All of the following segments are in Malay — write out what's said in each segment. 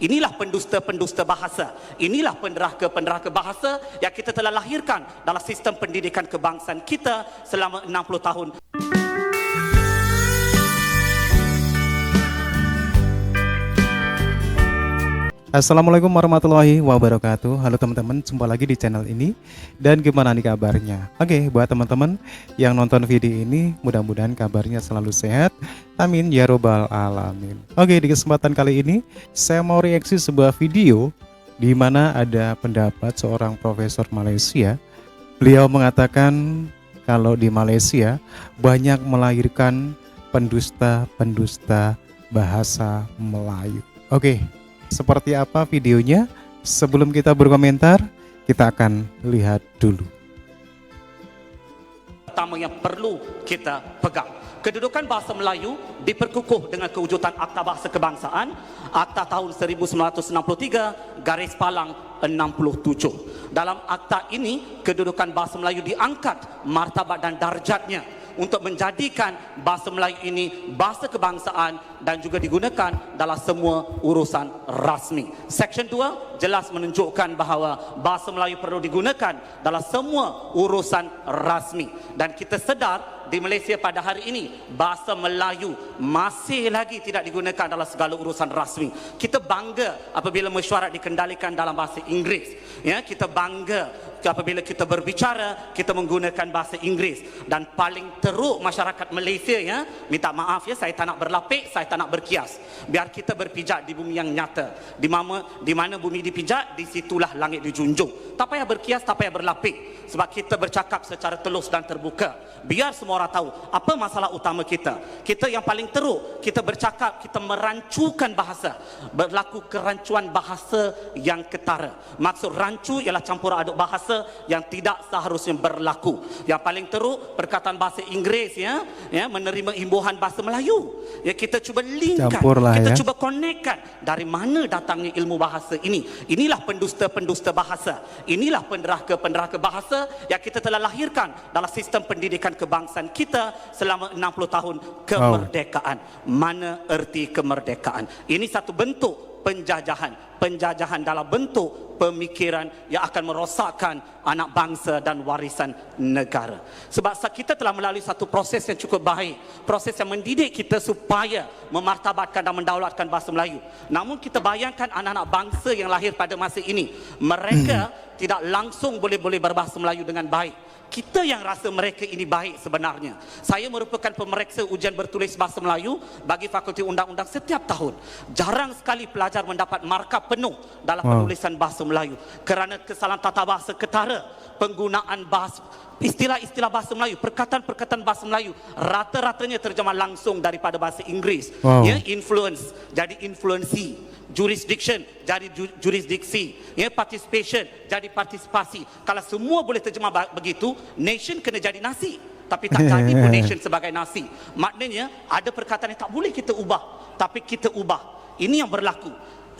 Inilah pendusta-pendusta bahasa. Inilah penderhaka-penderhaka bahasa yang kita telah lahirkan dalam sistem pendidikan kebangsaan kita selama 60 tahun. Assalamualaikum warahmatullahi wabarakatuh. Halo teman-teman, jumpa lagi di channel ini. Dan gimana nih kabarnya? Oke, buat teman-teman yang nonton video ini, mudah-mudahan kabarnya selalu sehat. Amin ya robbal alamin. Oke, di kesempatan kali ini saya mau reaksi sebuah video di mana ada pendapat seorang profesor Malaysia. Beliau mengatakan kalau di Malaysia banyak melahirkan pendusta-pendusta bahasa Melayu. Oke, seperti apa videonya? Sebelum kita berkomentar, kita akan lihat dulu. Pertama yang perlu kita pegang, kedudukan bahasa Melayu diperkukuh dengan kewujudan Akta Bahasa Kebangsaan, Akta tahun 1963 garis palang 67. Dalam akta ini, kedudukan bahasa Melayu diangkat martabat dan darjatnya untuk menjadikan bahasa Melayu ini bahasa kebangsaan dan juga digunakan dalam semua urusan rasmi. Section 2 jelas menunjukkan bahawa bahasa Melayu perlu digunakan dalam semua urusan rasmi. Dan kita sedar di Malaysia pada hari ini bahasa Melayu masih lagi tidak digunakan dalam segala urusan rasmi. Kita bangga apabila mesyuarat dikendalikan dalam bahasa Inggeris. Ya, kita bangga apabila kita berbicara kita menggunakan bahasa Inggeris. Dan paling teruk masyarakat Malaysia, ya, minta maaf ya, saya tak nak berlapik, saya tak nak berkias. Biar kita berpijak di bumi yang nyata. Di mana bumi dipijak, di situlah langit dijunjung. Tak payah berkias, tak payah berlapik. Sebab kita bercakap secara telus dan terbuka. Biar semua orang tahu apa masalah utama kita. Kita yang paling teruk, kita bercakap, kita merancukan bahasa. Berlaku kerancuan bahasa yang ketara. Maksud rancu ialah campur aduk bahasa yang tidak seharusnya berlaku. Yang paling teruk, perkataan bahasa Inggeris, ya menerima imbuhan bahasa Melayu. Ya, kita cuba linkkan, kita cuba konekkan dari mana datangnya ilmu bahasa ini. Inilah pendusta-pendusta bahasa. Inilah penderhaka-penderhaka bahasa yang kita telah lahirkan dalam sistem pendidikan kebangsaan kita selama 60 tahun kemerdekaan. Mana erti kemerdekaan? Ini satu bentuk penjajahan dalam bentuk pemikiran yang akan merosakkan anak bangsa dan warisan negara. Sebab kita telah melalui satu proses yang cukup baik, proses yang mendidik kita supaya memartabatkan dan mendaulatkan bahasa Melayu. Namun kita bayangkan anak-anak bangsa yang lahir pada masa ini, mereka tidak langsung boleh berbahasa Melayu dengan baik. Kita yang rasa mereka ini baik sebenarnya. Saya merupakan pemeriksa ujian bertulis bahasa Melayu bagi Fakulti Undang-Undang setiap tahun. Jarang sekali pelajar mendapat markah penuh dalam penulisan bahasa Melayu kerana kesalahan tata bahasa ketara, penggunaan bahasa, istilah-istilah bahasa Melayu, perkataan-perkataan bahasa Melayu rata-ratanya terjemah langsung daripada bahasa Inggeris. Ya, influence jadi influensi, jurisdiction jadi jurisdiksi, ya, participation jadi partisipasi. Kalau semua boleh terjemah begitu, nation kena jadi nasi. Tapi tak jadi pun nation sebagai nasi. Maknanya ada perkataan yang tak boleh kita ubah, tapi kita ubah. Ini yang berlaku.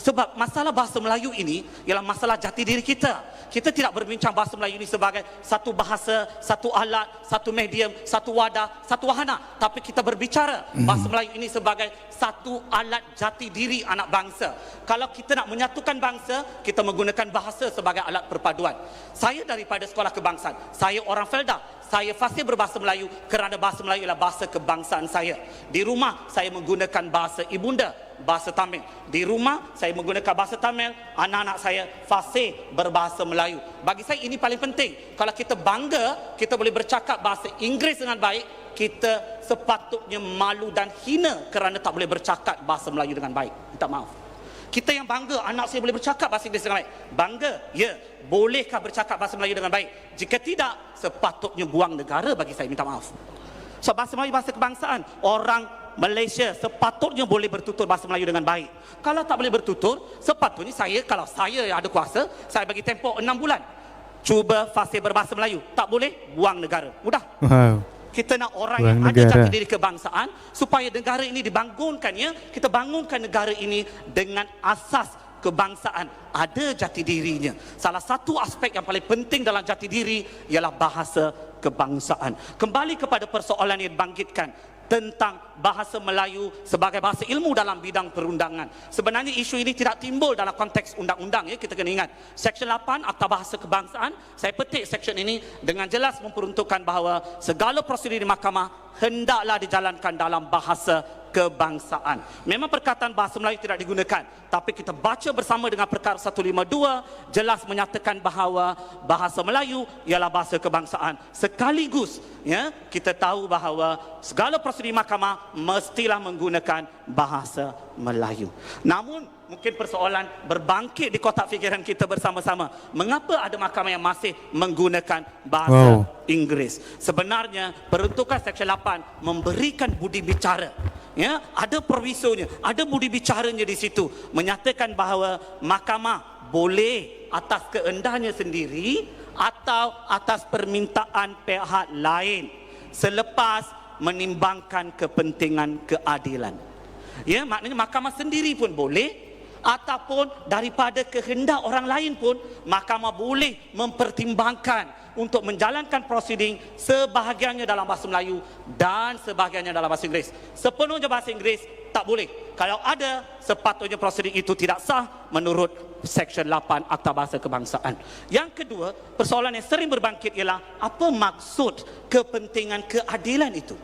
Sebab masalah bahasa Melayu ini ialah masalah jati diri kita. Kita tidak berbincang bahasa Melayu ini sebagai satu bahasa, satu alat, satu medium, satu wadah, satu wahana. Tapi kita berbicara bahasa Melayu ini sebagai satu alat jati diri anak bangsa. Kalau kita nak menyatukan bangsa, kita menggunakan bahasa sebagai alat perpaduan. Saya daripada sekolah kebangsaan. Saya orang Felda. Saya fasih berbahasa Melayu kerana bahasa Melayu adalah bahasa kebangsaan saya. Di rumah saya menggunakan bahasa ibunda, bahasa Tamil. Di rumah saya menggunakan bahasa Tamil, anak-anak saya fasih berbahasa Melayu. Bagi saya ini paling penting. Kalau kita bangga kita boleh bercakap bahasa Inggeris dengan baik, kita sepatutnya malu dan hina kerana tak boleh bercakap bahasa Melayu dengan baik. Minta maaf. Kita yang bangga anak saya boleh bercakap bahasa Inggeris dengan baik. Bangga, ya. Bolehkah bercakap bahasa Melayu dengan baik? Jika tidak, sepatutnya buang negara bagi saya. Minta maaf. So, bahasa Melayu bahasa kebangsaan. Orang Malaysia sepatutnya boleh bertutur bahasa Melayu dengan baik. Kalau tak boleh bertutur, sepatutnya kalau saya yang ada kuasa, saya bagi tempoh 6 bulan. Cuba fasih berbahasa Melayu. Tak boleh, buang negara. Mudah. Kita nak orang yang ada jati diri kebangsaan supaya negara ini dibangunkan, ya. Kita bangunkan negara ini dengan asas kebangsaan, ada jati dirinya. Salah satu aspek yang paling penting dalam jati diri ialah bahasa kebangsaan. Kembali kepada persoalan yang dibangkitkan, tentang bahasa Melayu sebagai bahasa ilmu dalam bidang perundangan. Sebenarnya isu ini tidak timbul dalam konteks undang-undang, ya, kita kena ingat. Seksyen 8 Akta Bahasa Kebangsaan, saya petik seksyen ini dengan jelas memperuntukkan bahawa segala prosedur di mahkamah hendaklah dijalankan dalam bahasa kebangsaan. Memang perkataan bahasa Melayu tidak digunakan, tapi kita baca bersama dengan perkara 152 jelas menyatakan bahawa bahasa Melayu ialah bahasa kebangsaan. Sekaligus, ya, kita tahu bahawa segala prosedur mahkamah mestilah menggunakan bahasa Melayu. Namun mungkin persoalan berbangkit di kotak fikiran kita bersama-sama, mengapa ada mahkamah yang masih menggunakan bahasa Inggeris? Sebenarnya peruntukan seksyen 8 memberikan budi bicara, ya, ada provisonya, ada budi bicaranya di situ, menyatakan bahawa mahkamah boleh atas kehendaknya sendiri atau atas permintaan pihak lain selepas menimbangkan kepentingan keadilan. Ya, maknanya mahkamah sendiri pun boleh, ataupun daripada kehendak orang lain pun mahkamah boleh mempertimbangkan untuk menjalankan prosiding sebahagiannya dalam bahasa Melayu dan sebahagiannya dalam bahasa Inggeris. Sepenuhnya bahasa Inggeris tak boleh. Kalau ada, sepatutnya prosiding itu tidak sah menurut Seksyen 8 Akta Bahasa Kebangsaan. Yang kedua, persoalan yang sering berbangkit ialah apa maksud kepentingan keadilan itu?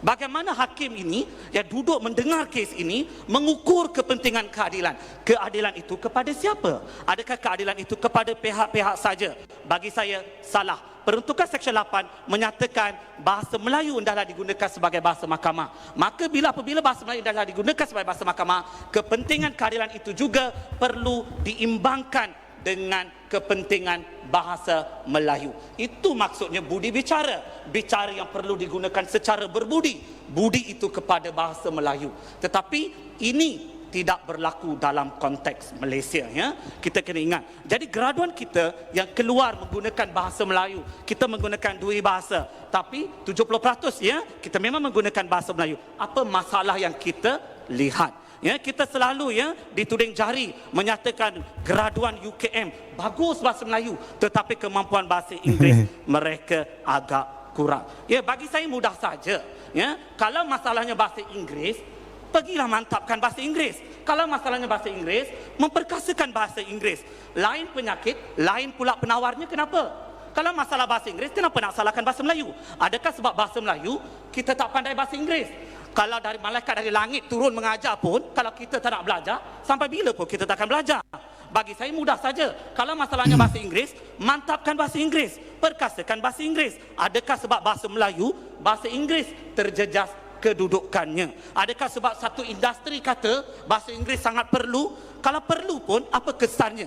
Bagaimana hakim ini yang duduk mendengar kes ini mengukur kepentingan keadilan? Keadilan itu kepada siapa? Adakah keadilan itu kepada pihak-pihak saja? Bagi saya salah. Peruntukan Seksyen 8 menyatakan bahasa Melayu hendaklah digunakan sebagai bahasa mahkamah. Maka apabila bahasa Melayu hendaklah digunakan sebagai bahasa mahkamah, kepentingan keadilan itu juga perlu diimbangkan dengan kepentingan bahasa Melayu. Itu maksudnya budi bicara. Bicara yang perlu digunakan secara berbudi. Budi itu kepada bahasa Melayu. Tetapi ini tidak berlaku dalam konteks Malaysia, ya. Kita kena ingat. Jadi graduan kita yang keluar menggunakan bahasa Melayu, kita menggunakan dua bahasa, tapi 70%, ya, kita memang menggunakan bahasa Melayu. Apa masalah yang kita lihat? Ya, kita selalu, ya, dituding jari menyatakan graduan UKM bagus bahasa Melayu, tetapi kemampuan bahasa Inggeris mereka agak kurang. Ya, bagi saya mudah saja, ya. Kalau masalahnya bahasa Inggeris, pergilah mantapkan bahasa Inggeris. Kalau masalahnya bahasa Inggeris, memperkasakan bahasa Inggeris. Lain penyakit, lain pula penawarnya. Kenapa? Kalau masalah bahasa Inggeris, kenapa nak salahkan bahasa Melayu? Adakah sebab bahasa Melayu kita tak pandai bahasa Inggeris? Kalau dari malaikat dari langit turun mengajar pun, kalau kita tak nak belajar, sampai bila pun kita takkan belajar? Bagi saya mudah saja. Kalau masalahnya bahasa Inggeris, mantapkan bahasa Inggeris, perkasakan bahasa Inggeris. Adakah sebab bahasa Melayu, bahasa Inggeris terjejas kedudukannya? Adakah sebab satu industri kata bahasa Inggeris sangat perlu? Kalau perlu pun, apa kesannya?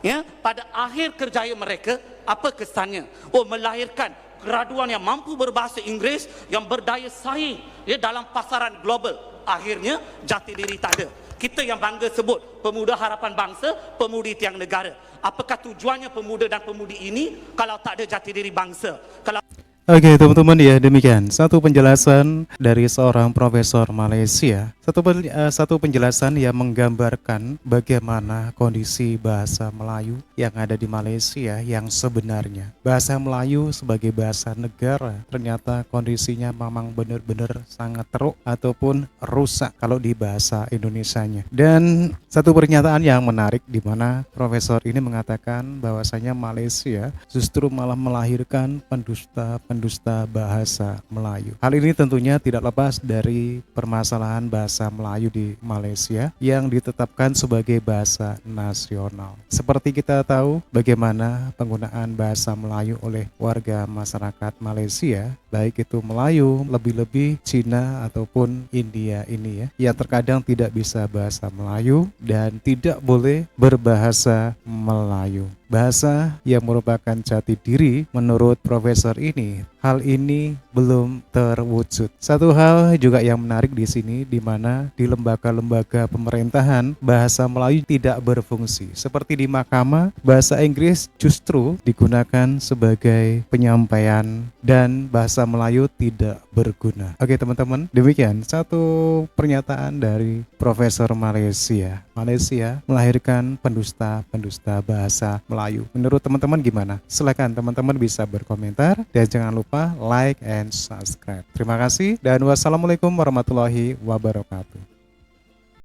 Ya, pada akhir kerjaya mereka, apa kesannya? Oh, melahirkan graduan yang mampu berbahasa Inggeris, yang berdaya saing, ya, dalam pasaran global. Akhirnya jati diri tak ada. Kita yang bangga sebut pemuda harapan bangsa, pemudi tiang negara. Apakah tujuannya pemuda dan pemudi ini kalau tak ada jati diri bangsa? Kalau Oke teman-teman, ya demikian satu penjelasan dari seorang profesor Malaysia, satu penjelasan yang menggambarkan bagaimana kondisi bahasa Melayu yang ada di Malaysia yang sebenarnya. Bahasa Melayu sebagai bahasa negara ternyata kondisinya memang benar-benar sangat teruk ataupun rusak kalau di bahasa Indonesianya. Dan satu pernyataan yang menarik di mana profesor ini mengatakan bahwasanya Malaysia justru malah melahirkan pendusta bahasa Melayu. Hal ini tentunya tidak lepas dari permasalahan bahasa Melayu di Malaysia yang ditetapkan sebagai bahasa nasional. Seperti kita tahu bagaimana penggunaan bahasa Melayu oleh warga masyarakat Malaysia, baik itu Melayu, lebih-lebih Cina ataupun India ini, ya, yang terkadang tidak bisa bahasa Melayu dan tidak boleh berbahasa Melayu. Bahasa yang merupakan jati diri menurut profesor ini, hal ini belum terwujud. Satu hal juga yang menarik di sini, di mana di lembaga-lembaga pemerintahan bahasa Melayu tidak berfungsi. Seperti di mahkamah, bahasa Inggris justru digunakan sebagai penyampaian dan bahasa Melayu tidak berguna. Oke teman-teman, demikian satu pernyataan dari profesor Malaysia. Malaysia melahirkan pendusta bahasa Melayu. Menurut teman-teman gimana? Silakan teman-teman bisa berkomentar dan jangan lupa lupa like and subscribe. Terima kasih dan wassalamualaikum warahmatullahi wabarakatuh.